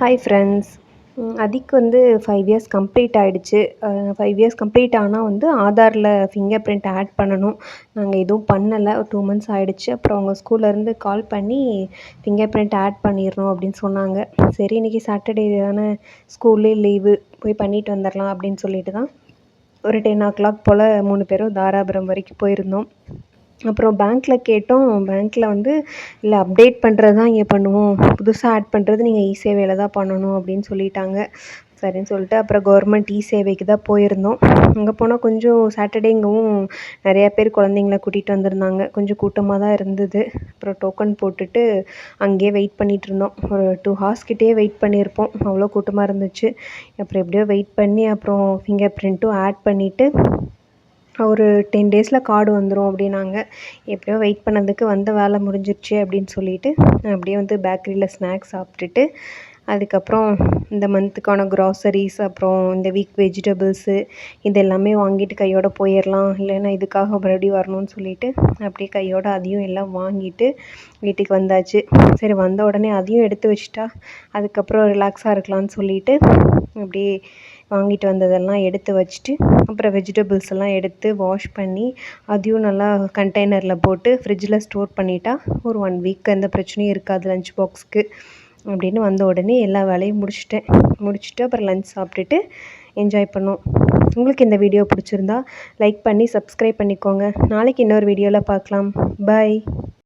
Hi friends. அதிக்கு வந்து 5 years complete ஆயிடுச்சு. 5 years complete ஆனா வந்து ஆதாரில ஃபிங்கர் பிரிண்ட் ஆட் பண்ணணும். நாங்க எதுவும் பண்ணல. ஒரு 2 மந்த்ஸ் ஆயிடுச்சு. அப்புறம் அவங்க ஸ்கூல்லேருந்து கால் பண்ணி ஃபிங்கர் பிரிண்ட் ஆட் பண்ணிடணும் அப்படின்னு சொன்னாங்க. சரி இன்னைக்கு சாட்டர்டே தானே ஸ்கூல்லே லீவு போய் பண்ணிட்டு வந்துடலாம் அப்படின்னு சொல்லிட்டு தான் ஒரு 10:00 போல் 3 பேரும் தாராபுரம் வரைக்கும் போயிருந்தோம். அப்புறம் பேங்க்ல கேட்டோம். பேங்க்ல வந்து இல்ல அப்டேட் பண்ணுறது தான் இங்கே பண்ணுவோம். புதுசா ஆட் பண்ணுறது நீங்க இ-சேவையில தான் பண்ணணும் அப்படின்னு சொல்லிட்டாங்க. சரின்னு சொல்லிட்டு அப்புறம் கவர்மெண்ட் இ-சேவைக்கு தான் போயிருந்தோம். அங்கே போனால் கொஞ்சம் சாட்டர்டேங்கவும் நிறையா பேர் குழந்தைங்கள கூட்டிகிட்டு வந்திருந்தாங்க. கொஞ்சம் கூட்டமாக தான் இருந்தது. அப்புறம் டோக்கன் போட்டுட்டு அங்கேயே வெயிட் பண்ணிட்டு இருந்தோம். ஒரு 2 ஹார்ஸ் கிட்டேயே வெயிட் பண்ணியிருப்போம். அவ்வளோ கூட்டமாக இருந்துச்சு. அப்புறம் எப்படியோ வெயிட் பண்ணி அப்புறம் ஃபிங்கர் பிரிண்ட்டும் ஆட் பண்ணிவிட்டு ஒரு 10 டேஸில் கார்டு வந்துடும் அப்படின்னாங்க. எப்படியோ வெயிட் பண்ணதுக்கு வந்த வேலை முடிஞ்சிருச்சு அப்படின்னு சொல்லிட்டு அப்படியே வந்து பேக்கரியில் ஸ்நாக்ஸ் சாப்பிட்டுட்டு அதுக்கப்புறம் இந்த மந்த்துக்கான க்ராசரிஸ் அப்புறம் இந்த வீக் வெஜிடபிள்ஸு இது எல்லாமே வாங்கிட்டு கையோட போயிடலாம். இல்லைன்னா இதுக்காக மறுபடியும் வரணும்னு சொல்லிட்டு அப்படியே கையோட அதையும் எல்லாம் வாங்கிட்டு வீட்டுக்கு வந்தாச்சு. சரி வந்த உடனே அதையும் எடுத்து வச்சுட்டா அதுக்கப்புறம் ரிலாக்ஸாக இருக்கலாம்னு சொல்லிட்டு அப்படியே வாங்கிட்டு வந்ததெல்லாம் எடுத்து வச்சுட்டு அப்புறம் வெஜிடபிள்ஸ் எல்லாம் எடுத்து வாஷ் பண்ணி அதையும் நல்லா கண்டெய்னரில் போட்டு ஃப்ரிட்ஜில் ஸ்டோர் பண்ணிட்டா ஒரு 1 வீக் எந்த பிரச்சனையும் இருக்காது லஞ்ச் பாக்ஸ்க்கு அப்படின்னு வந்த உடனே எல்லா வேலையும் முடிச்சுட்டு அப்புறம் லஞ்ச் சாப்பிட்டுட்டு என்ஜாய் பண்ணோம். உங்களுக்கு இந்த வீடியோ பிடிச்சிருந்தா லைக் பண்ணி சப்ஸ்கிரைப் பண்ணிக்கோங்க. நாளைக்கு இன்னொரு வீடியோவில் பார்க்கலாம். பாய்.